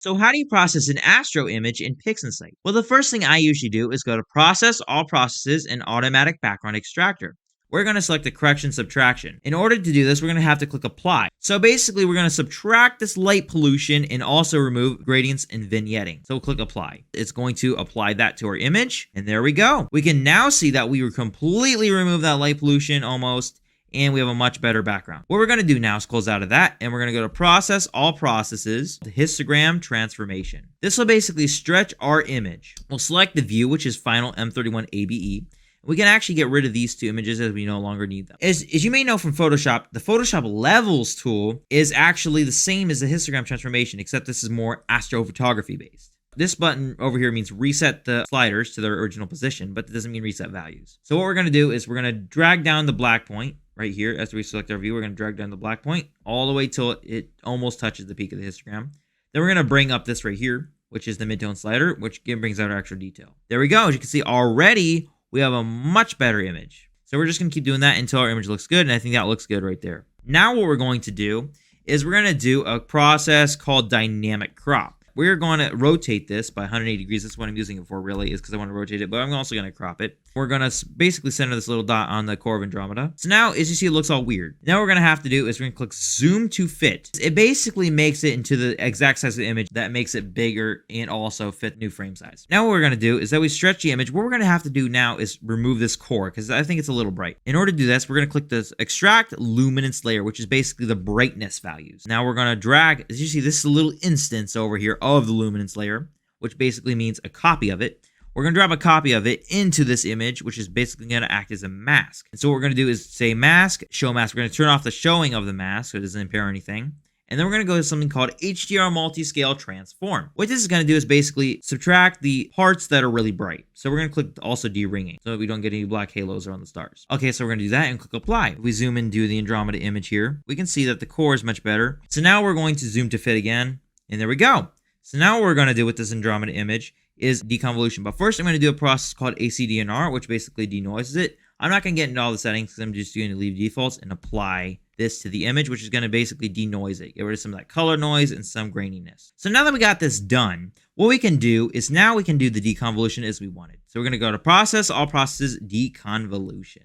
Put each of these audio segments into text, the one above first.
So how do you process an astro image in PixInsight? Well, the first thing I usually do is go to Process, All Processes, and Automatic Background Extractor. We're going to select the correction subtraction. In order to do this, we're going to have to click Apply. So basically, we're going to subtract this light pollution and also remove gradients and vignetting. So we'll click Apply. It's going to apply that to our image, and there we go. We can now see that we completely removed that light pollution almost, and we have a much better background. What we're going to do now is close out of that, and we're going to go to Process, All Processes, the Histogram Transformation. This will basically stretch our image. We'll select the view, which is Final M31 ABE. We can actually get rid of these two images as we no longer need them. As you may know from Photoshop, the Photoshop Levels tool is actually the same as the histogram transformation, except this is more astrophotography based. This button over here means reset the sliders to their original position, but it doesn't mean reset values. So what we're going to do is we're going to drag down the black point right here. As we select our view, we're going to drag down the black point all the way till it almost touches the peak of the histogram. Then we're going to bring up this right here, which is the midtone slider, which again brings out our extra detail. There we go. As you can see already, we have a much better image. So we're just going to keep doing that until our image looks good, and I think that looks good right there. Now what we're going to do is we're going to do a process called dynamic crop. We're going to rotate this by 180 degrees. That's what I'm using it for, really, is because I want to rotate it, but I'm also going to crop it. We're going to basically center this little dot on the core of Andromeda. So now, as you see, it looks all weird. Now what we're going to have to do is we're going to click Zoom to Fit. It basically makes it into the exact size of the image that makes it bigger and also fit new frame size. Now what we're going to do is that we stretch the image. What we're going to have to do now is remove this core because I think it's a little bright. In order to do this, we're going to click this Extract Luminance Layer, which is basically the brightness values. Now we're going to drag, as you see, this is a little instance over here of the luminance layer, which basically means a copy of it. We're going to drop a copy of it into this image, which is basically going to act as a mask. And so what we're going to do is say mask, show mask. We're going to turn off the showing of the mask so it doesn't impair anything. And then we're going to go to something called Hdr Multi-Scale Transform. What this is going to do is basically subtract the parts that are really bright. So we're going to click also de-ringing so that we don't get any black halos around the stars. Okay, so we're going to do that and click Apply. If we zoom in and do the Andromeda image here, we can see that the core is much better. So now we're going to zoom to fit again, and there we go. So now what we're going to do with this Andromeda image is deconvolution. But first I'm going to do a process called ACDNR, which basically denoises it. I'm not going to get into all the settings because I'm just going to leave defaults and apply this to the image, which is going to basically denoise it. Get rid of some of that color noise and some graininess. So now that we got this done, what we can do is now we can do the deconvolution as we wanted. So we're going to go to Process, All Processes, Deconvolution.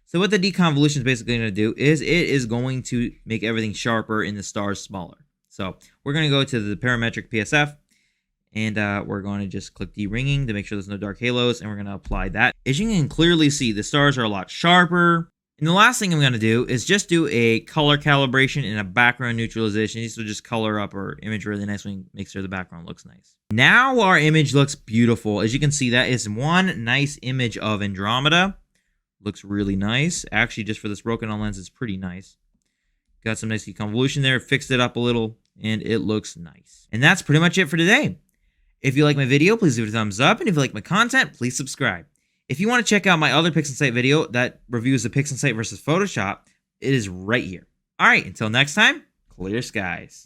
So what the deconvolution is basically going to do is it is going to make everything sharper and the stars smaller. So we're going to go to the parametric PSF, and we're going to just click de-ringing to make sure there's no dark halos, and we're going to apply that. As you can clearly see, the stars are a lot sharper. And the last thing I'm going to do is just do a color calibration and a background neutralization. This will just color up our image really nicely and make sure the background looks nice. Now our image looks beautiful. As you can see, that is one nice image of Andromeda. Looks really nice. Actually, just for this broken on lens, it's pretty nice. Got some nice deconvolution there, fixed it up a little, and it looks nice. And that's pretty much it for today. If you like my video, please give it a thumbs up, and if you like my content, please subscribe. If you want to check out my other PixInsight video that reviews the PixInsight versus Photoshop, it is right here. All right, until next time, clear skies.